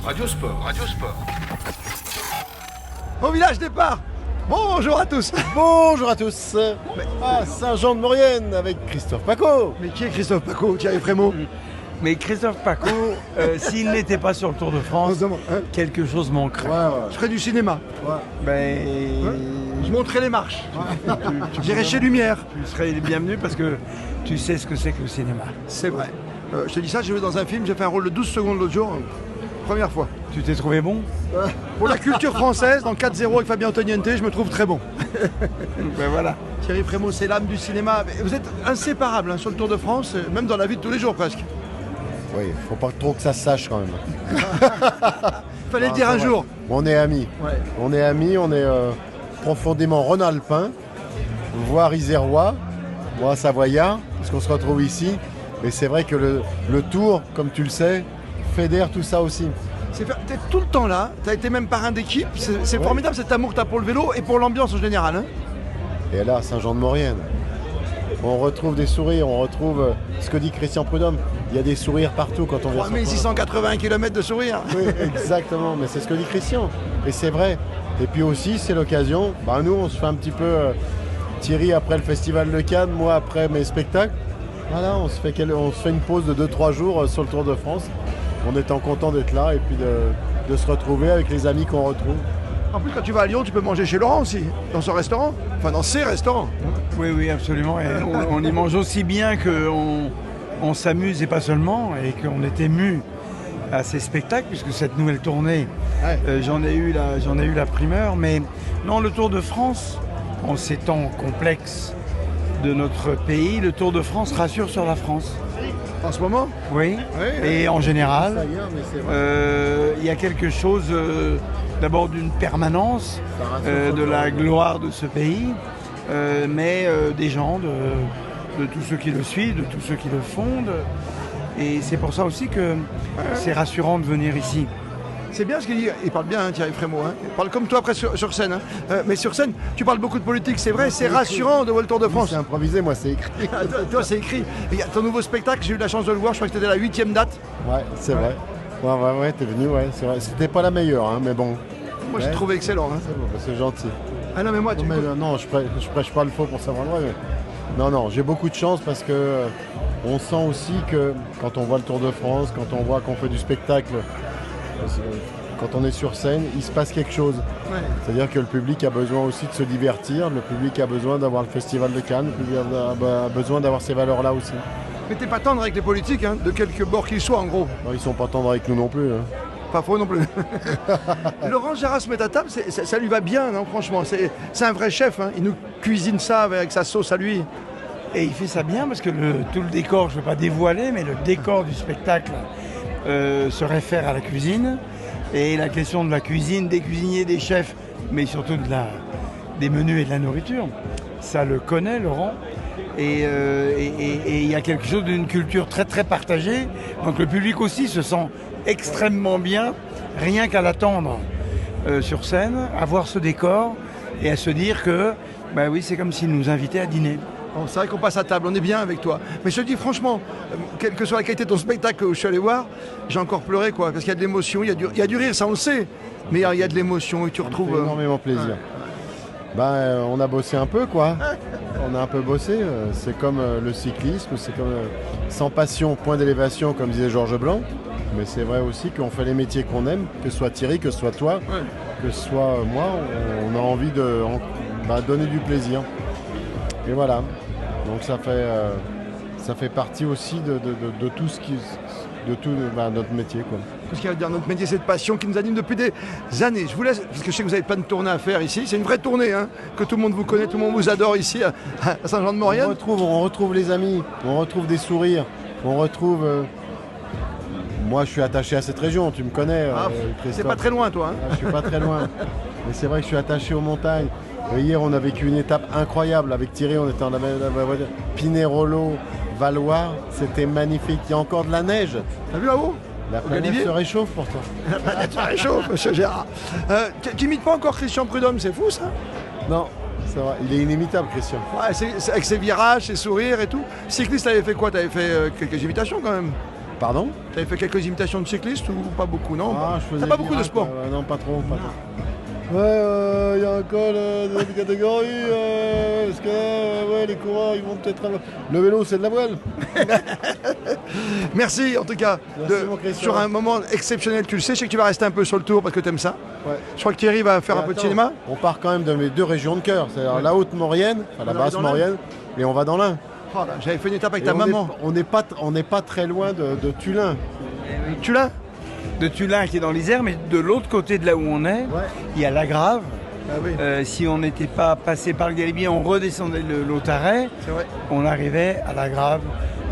Radio Sport. Radio Sport. Au village départ. Bonjour à tous. Bonjour à tous. À Saint-Jean-de-Maurienne avec Christophe Paco. Mais qui est Christophe Paco? Thierry Frémaux? Mais Christophe Paco, s'il n'était pas sur le Tour de France, quelque chose manquerait. Je ferais du cinéma. Je monterais les marches. J'irais chez Lumière. Tu serais le bienvenu parce que tu sais ce que c'est que le cinéma. C'est vrai. Je te dis ça, j'ai joué dans un film, j'ai fait un rôle de 12 secondes l'autre jour. Première fois. Tu t'es trouvé bon? Pour la culture française, dans 4-0 avec Fabien Antoniente, je me trouve très bon. Ben voilà. Thierry Frémaux, c'est l'âme du cinéma. Vous êtes inséparables sur le Tour de France, même dans la vie de tous les jours presque. Oui, faut pas trop que ça se sache quand même. Fallait le dire un jour. On est amis. Ouais. On est amis, on est profondément rhône-alpin, voire isérois, moi savoyard, parce qu'on se retrouve ici. Et c'est vrai que le Tour, comme tu le sais, fédère tout ça aussi. T'es tout le temps là, t'as été même parrain d'équipe, c'est formidable cet amour que t'as pour le vélo et pour l'ambiance en général. Et là, Saint-Jean-de-Maurienne, on retrouve des sourires, on retrouve ce que dit Christian Prudhomme. Il y a des sourires partout quand on vient. 3680 km de sourires. Oui, exactement, mais c'est ce que dit Christian. Et c'est vrai. Et puis aussi, c'est l'occasion, nous on se fait un petit peu Thierry après le Festival de Cannes, moi après mes spectacles. Voilà, on se fait une pause de 2-3 jours sur le Tour de France, en étant content d'être là et puis de se retrouver avec les amis qu'on retrouve. En plus, quand tu vas à Lyon, tu peux manger chez Laurent aussi, dans son restaurant, enfin dans ses restaurants. Oui, absolument. Et on y mange aussi bien qu'on s'amuse et pas seulement, et qu'on est ému à ces spectacles, puisque cette nouvelle tournée, j'en ai eu la primeur. Mais non, le Tour de France, en ces temps complexes de notre pays, le Tour de France rassure sur la France. En ce moment? Oui, et en général, il y a quelque chose d'abord d'une permanence de la gloire de ce pays, mais des gens, de tous ceux qui le suivent, de tous ceux qui le fondent. Et c'est pour ça aussi que c'est rassurant de venir ici. C'est bien ce qu'il dit, il parle bien Thierry Frémaux, il parle comme toi après sur scène. Mais sur scène, tu parles beaucoup de politique, c'est vrai, c'est rassurant de voir le Tour de France. C'est improvisé, moi c'est écrit. Toi c'est écrit. Il y a ton nouveau spectacle, j'ai eu la chance de le voir, je crois que c'était la 8e date. Ouais, c'est vrai. Ouais, t'es venu, c'est vrai. C'était pas la meilleure, mais bon. Moi j'ai trouvé excellent. C'est bon, c'est gentil. Ah non mais moi tu... Non, je prêche pas le faux pour savoir le vrai. Non, j'ai beaucoup de chance parce que on sent aussi que quand on voit le Tour de France, quand on voit qu'on fait du spectacle, quand on est sur scène, il se passe quelque chose. Ouais. C'est-à-dire que le public a besoin aussi de se divertir, le public a besoin d'avoir le Festival de Cannes, le public a besoin d'avoir ces valeurs-là aussi. Mais t'es pas tendre avec les politiques, de quelque bord qu'ils soient en gros. Non, ils sont pas tendres avec nous non plus. Pas faux non plus. Laurent Gérard se met à table, ça lui va bien, non, franchement. C'est un vrai chef, il nous cuisine ça avec sa sauce à lui. Et il fait ça bien parce que tout le décor, je ne veux pas dévoiler, mais le décor du spectacle se réfère à la cuisine. Et la question de la cuisine, des cuisiniers, des chefs, mais surtout des menus et de la nourriture, ça le connaît, Laurent. Et il y a quelque chose d'une culture très très partagée. Donc le public aussi se sent extrêmement bien, rien qu'à l'attendre sur scène, à voir ce décor et à se dire que oui, c'est comme s'il nous invitait à dîner. Bon, c'est vrai qu'on passe à table, on est bien avec toi. Mais je te dis franchement, quelle que soit la qualité de ton spectacle que je suis allé voir, j'ai encore pleuré parce qu'il y a de l'émotion, il y a du rire, ça on le sait, mais il y a de l'émotion et tu retrouves... Ça fait énormément plaisir. On a bossé un peu On a un peu bossé, c'est comme le cyclisme, c'est comme sans passion, point d'élévation comme disait Georges Blanc. Mais c'est vrai aussi qu'on fait les métiers qu'on aime, que ce soit Thierry, que ce soit toi, que ce soit moi, on a envie de donner du plaisir. Et voilà, donc ça fait partie aussi de tout ce qui... de tout notre métier. Tout ce qu'il y a à dire, notre métier, cette passion qui nous anime depuis des années. Je vous laisse, parce que je sais que vous avez plein de tournées à faire ici. C'est une vraie tournée, que tout le monde vous connaît, tout le monde vous adore ici à Saint-Jean-de-Maurienne. On retrouve les amis, on retrouve des sourires, on retrouve... Moi, je suis attaché à cette région, tu me connais. C'est pas très loin, toi. Je suis pas très loin. Mais c'est vrai que je suis attaché aux montagnes. Hier, on a vécu une étape incroyable. Avec Thierry, on était en Pinerolo, Valois. C'était magnifique. Il y a encore de la neige. T'as vu là-haut? La planète se réchauffe pourtant. La planète se réchauffe, monsieur Gérard. Tu imites pas encore Christian Prudhomme, c'est fou ça? Non, c'est vrai. Il est inimitable, Christian. Ouais, c'est avec ses virages, ses sourires et tout. Cycliste, t'avais fait quoi? T'avais fait quelques imitations quand même? Pardon? Tu avais fait quelques imitations de cyclistes ou pas beaucoup, non? Ah, je faisais T'as pas beaucoup de Girac, sport. Non, pas trop. Ouais, il y a un col de catégorie, parce que ouais, les coureurs, ils vont peut-être... Le vélo, c'est de la voile. Merci en tout cas Merci, mon Christian. sur un moment exceptionnel. Tu le sais, je sais que tu vas rester un peu sur le tour parce que tu aimes ça. Ouais. Je crois que Thierry va faire Et un peu de attends, cinéma. On part quand même de mes 2 régions de cœur, c'est-à-dire la Haute-Maurienne, enfin la On arrive dans l'Ain. Basse-Maurienne, et on va dans l'Ain. Oh là, j'avais fait une étape avec Et ta maman. On n'est pas très loin de Tulin. Tu l'as? De Tulin qui est dans l'Isère, mais de l'autre côté de là où on est, il y a la Grave. Ah oui, Si on n'était pas passé par le Galibier, on redescendait le Lautaret, c'est vrai. on arrivait à la Grave,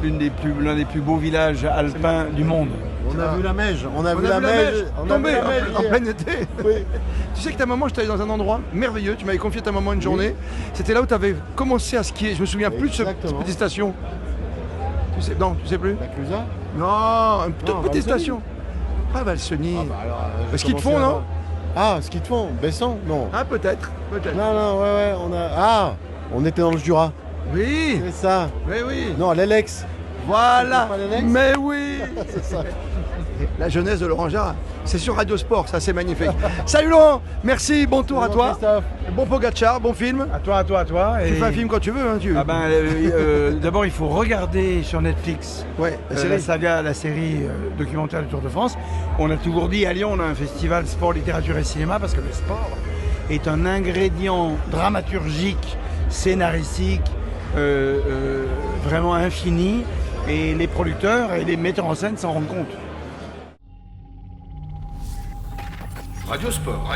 l'un des plus beaux villages alpins du monde. On a vu la Meige, On a vu la neige tomber en hier. plein été. Oui. Tu sais que ta maman, je t'avais dans un endroit merveilleux. Tu m'avais confié ta maman une journée. C'était là où tu avais commencé à skier. Je me souviens plus de cette Exactement. petite station. Tu sais, non, tu sais plus? La Clusa. Non, une toute Non, petite Valseny. station. Pas Valseny. Alors, Le ski de fond, non? Ah, ski de fond, Bessan? Non. Ah, peut-être. Non, ouais, on était dans le Jura. Oui, C'est ça. oui. Non, l'Elex. Voilà. C'est pas l'Alex Mais oui. C'est ça. La jeunesse de Laurent Jarrat. C'est sur Radio Sport, ça c'est magnifique. Salut Laurent, merci, bon tour à toi. Christophe. Bon Pogacar, bon film. À toi. Tu et- fais un film quand tu veux, hein, tu. Ah ben, d'abord, il faut regarder sur Netflix Ouais, la la série. saga, la série documentaire du Tour de France. On a toujours dit, à Lyon, on a un festival sport, littérature et cinéma parce que le sport est un ingrédient dramaturgique, scénaristique, vraiment infini. Et les producteurs et les metteurs en scène s'en rendent compte. Radio Sport.